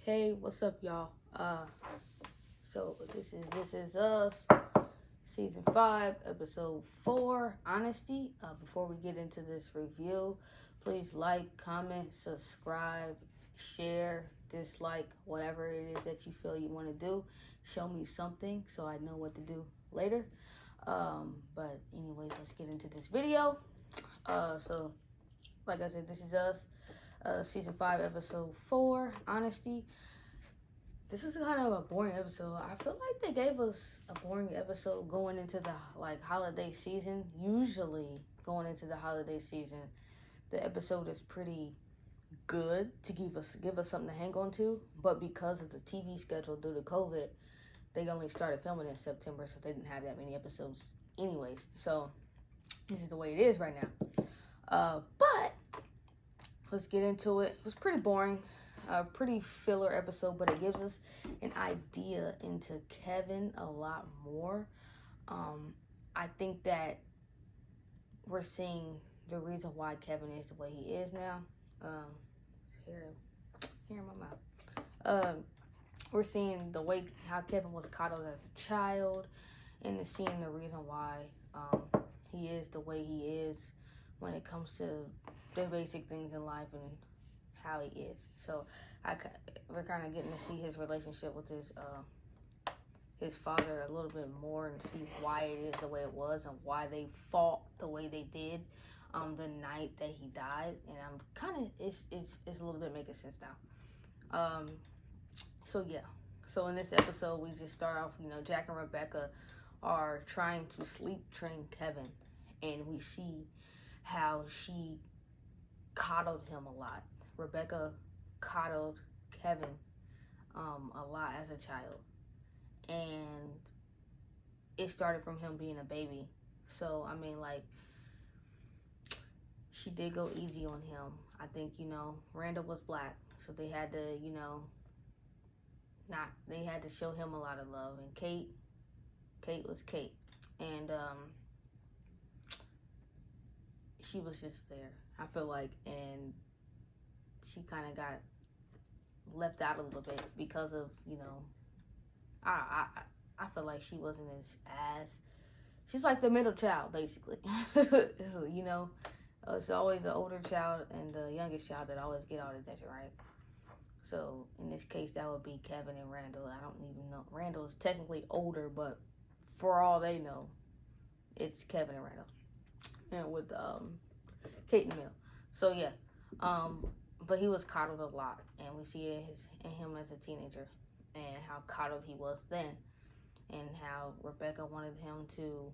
Hey, what's up, y'all? So this is us, season 5, episode 4, honesty. Before we get into this review, please like, comment, subscribe, share, dislike, whatever it is that you feel you want to do. Show me something so I know what to do later. But anyways, let's get into this video. So like I said, this is us, season 5, episode 4, honesty. This is kind of a boring episode. I feel like they gave us a boring episode going into the holiday season. Usually going into the holiday season, the episode is pretty good to give us something to hang on to. But because of the TV schedule due to COVID, they only started filming in September, so they didn't have that many episodes anyways. So this is the way it is right now. But let's get into it. It was pretty boring. A pretty filler episode, but it gives us an idea into Kevin a lot more. I think that we're seeing the reason why Kevin is the way he is now. Here in my mouth. We're seeing the way how Kevin was coddled as a child, and seeing the reason why he is the way he is when it comes to the basic things in life and how he is. So we're kind of getting to see his relationship with his father a little bit more, and see why it is the way it was and why they fought the way they did the night that he died. And I'm kind of it's a little bit making sense now. So yeah. So in this episode, we just start off. Jack and Rebecca are trying to sleep train Kevin, and we see how she coddled him a lot. Rebecca coddled Kevin a lot as a child, and it started from him being a baby. So I mean, like, she did go easy on him. I think Randall was black, so they had to they had to show him a lot of love. And Kate was Kate, and she was just there, I feel like, and she kind of got left out a little bit because of I feel like she wasn't as she's like the middle child, basically. It's always the older child and the youngest child that always get all the attention, right? So in this case, that would be Kevin and Randall. I don't even know. Randall is technically older, but for all they know, it's Kevin and Randall, and with Kate in the middle. So yeah, but he was coddled a lot, and we see it in him as a teenager, and how coddled he was then, and how Rebecca wanted him to,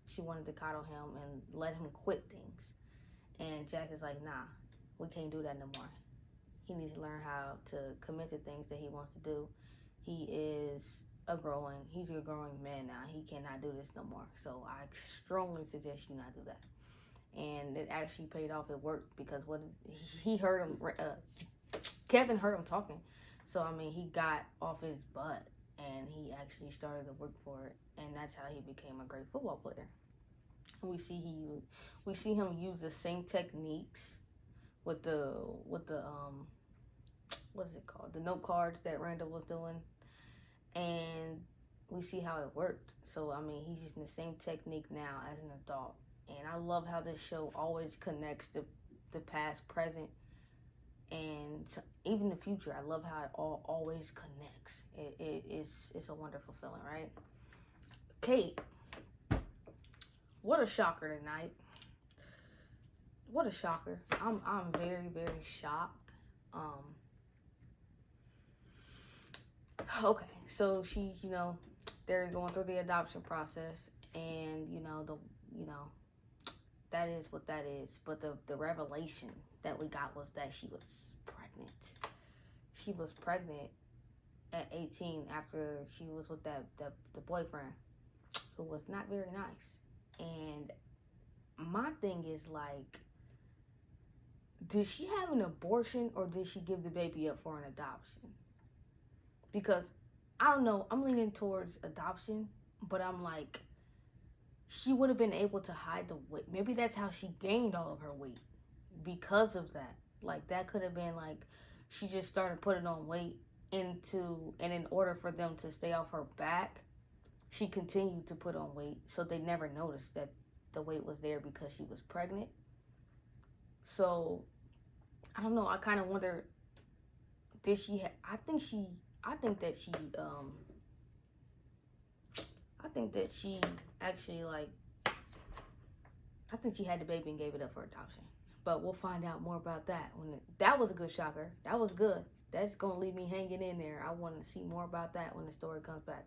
she wanted to coddle him and let him quit things. And Jack is like, nah, we can't do that no more. He needs to learn how to commit to things that he wants to do. He's a growing man now. He cannot do this no more. So I strongly suggest you not do that. And it actually paid off. It worked, because he heard him, Kevin heard him talking. So I mean, he got off his butt and he actually started to work for it, and that's how he became a great football player. And we see him use the same techniques with the what's it called, the note cards that Randall was doing, and we see how it worked. So I mean, he's using the same technique now as an adult. And I love how this show always connects the past, present, and even the future. I love how it all always connects. It's a wonderful feeling, right? Kate, what a shocker tonight. What a shocker. I'm very, very shocked. Okay, so she, they're going through the adoption process, and that is what that is. But the revelation that we got was that she was pregnant. She was pregnant at 18 after she was with the boyfriend, who was not very nice. And my thing is, like, did she have an abortion, or did she give the baby up for an adoption? Because I don't know, I'm leaning towards adoption, but I'm like, she would have been able to hide the weight. Maybe that's how she gained all of her weight, because of that. Like, that could have been like, she just started putting on weight and in order for them to stay off her back, she continued to put on weight, so they never noticed that the weight was there because she was pregnant. So I don't know, I kind of wonder, did she I think that she actually, like, I think she had the baby and gave it up for adoption. But we'll find out more about that. That was a good shocker. That was good. That's going to leave me hanging in there. I want to see more about that when the story comes back.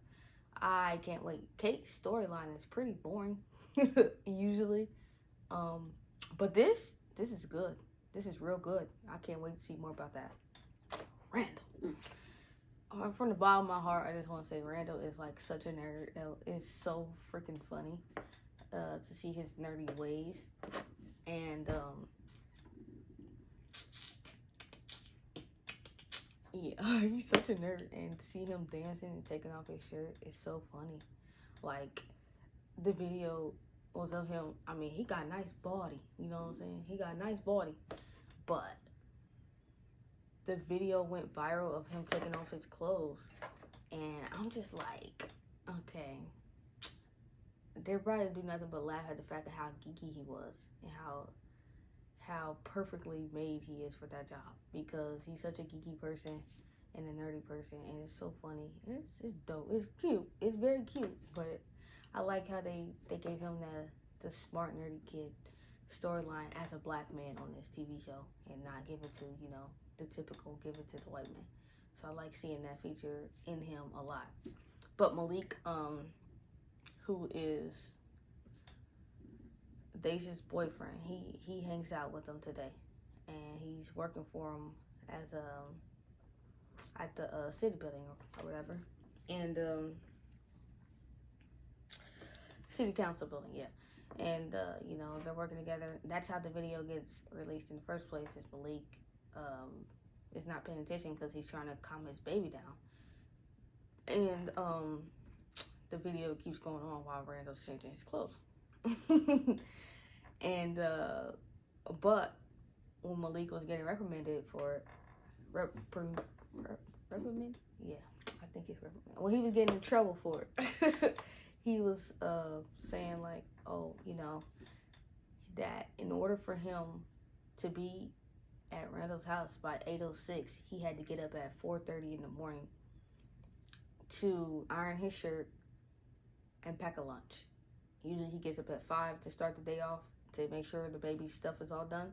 I can't wait. Kate's storyline is pretty boring, usually. But this is good. This is real good. I can't wait to see more about that. Randall. From the bottom of my heart, I just want to say Randall is like such a nerd. It's so freaking funny to see his nerdy ways. And yeah, he's such a nerd. And to see him dancing and taking off his shirt is so funny. Like, the video was of him. I mean, he got a nice body. You know what I'm saying? He got a nice body. But the video went viral of him taking off his clothes. And I'm just like, okay. They're probably do nothing but laugh at the fact of how geeky he was. And how perfectly made he is for that job. Because he's such a geeky person and a nerdy person. And it's so funny. And it's dope. It's cute. It's very cute. But I like how they gave him the smart, nerdy kid storyline as a black man on this TV show. And not give it to, you know, the typical give it to the white man. So I like seeing that feature in him a lot. But Malik, who is Deja's boyfriend, he hangs out with them today, and he's working for him as at the city building or whatever, and city council building, yeah. And you know, they're working together. That's how the video gets released in the first place. Is Malik is not paying attention because he's trying to calm his baby down, and the video keeps going on while Randall's changing his clothes. And but when Malik was getting reprimanded for reprimand, yeah, I think it's reprimand. When he was getting in trouble for it, he was saying like, oh, you know, that in order for him to be at Randall's house by 8:06, he had to get up at 4:30 in the morning to iron his shirt and pack a lunch. Usually he gets up at 5 to start the day off to make sure the baby's stuff is all done.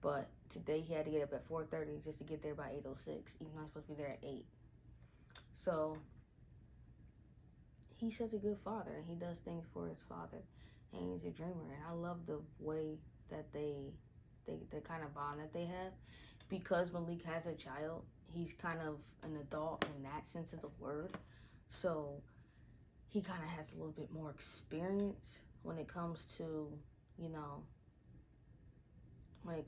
But today he had to get up at 4:30 just to get there by 8:06, even though I'm supposed to be there at 8. So he's such a good father, and he does things for his father, and he's a dreamer. And I love the way that the kind of bond that they have. Because Malik has a child, he's kind of an adult in that sense of the word. So he kind of has a little bit more experience when it comes to, you know, like,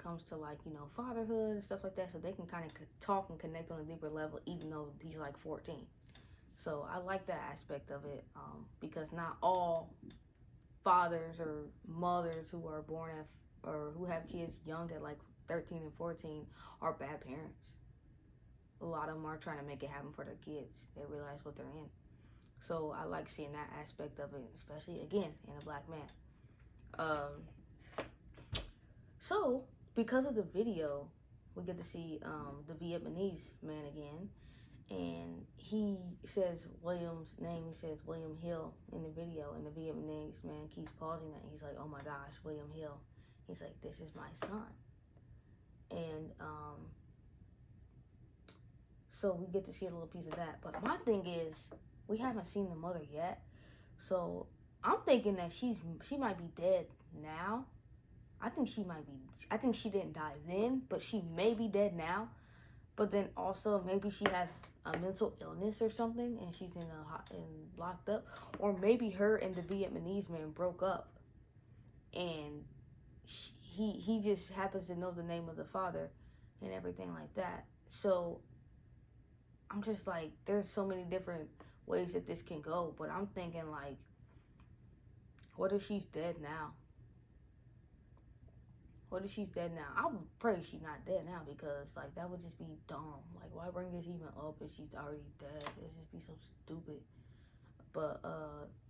you know, fatherhood and stuff like that. So they can kind of talk and connect on a deeper level, even though he's like 14. So I like that aspect of it, because not all fathers or mothers who are born at or who have kids young at like 13 and 14 are bad parents. A lot of them are trying to make it happen for their kids. They realize what they're in. So I like seeing that aspect of it, especially, again, in a black man. So because of the video, we get to see the Vietnamese man again. And he says William's name. He says William Hill in the video. And the Vietnamese man keeps pausing that. He's like, oh my gosh, William Hill. He's like, this is my son. And so we get to see a little piece of that. But my thing is, we haven't seen the mother yet. So I'm thinking that she might be dead now. I think she didn't die then, but she may be dead now. But then also maybe she has a mental illness or something, and she's locked up. Or maybe her and the Vietnamese man broke up, and he just happens to know the name of the father and everything like that. So I'm just like, there's so many different ways that this can go. But I'm thinking, like, what if she's dead now? What if she's dead now? I would pray she's not dead now, because like that would just be dumb. Like, why bring this even up if she's already dead? It'd just be so stupid. But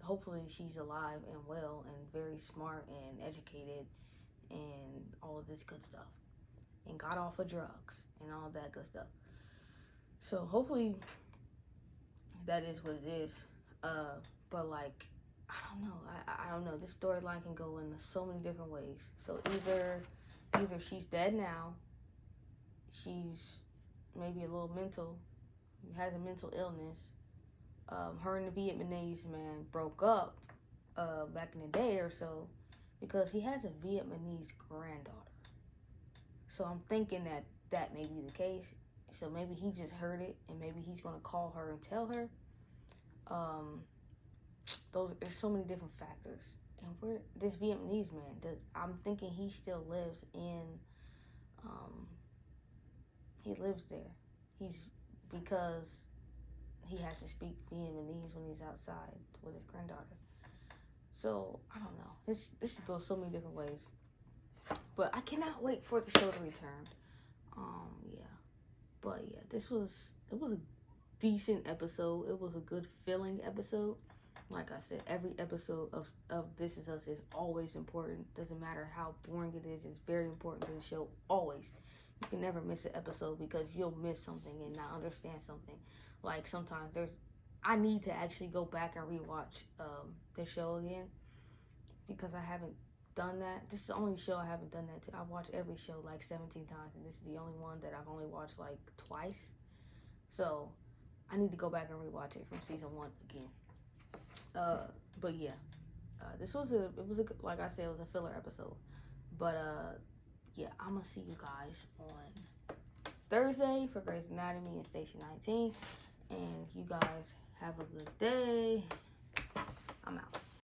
hopefully she's alive and well and very smart and educated and all of this good stuff, and got off of drugs and all that good stuff. So hopefully that is what it is. But like, I don't know. I don't know. This storyline can go in so many different ways. So either she's dead now, she's maybe a little has a mental illness. Her and the Vietnamese man broke up back in the day or so, because he has a Vietnamese granddaughter. So I'm thinking that may be the case. So maybe he just heard it, and maybe he's gonna call her and tell her. There's so many different factors. And this Vietnamese man, I'm thinking he still lives in, he lives there. Because he has to speak Vietnamese when he's outside with his granddaughter. So, I don't know. This goes so many different ways. But I cannot wait for the show to return. Yeah. But yeah, it was a decent episode. It was a good feeling episode. Like I said, every episode of This Is Us is always important. Doesn't matter how boring it is. It's very important to the show. Always. You can never miss an episode, because you'll miss something and not understand something. Like, sometimes I need to actually go back and rewatch the show again, because I haven't done that. This is the only show I haven't done that to. I've watched every show like 17 times, and this is the only one that I've only watched like twice. So I need to go back and rewatch it from season 1 again. But yeah, this was like I said, it was a filler episode. But yeah, I'm gonna see you guys on Thursday for Grey's Anatomy and Station 19. And you guys have a good day.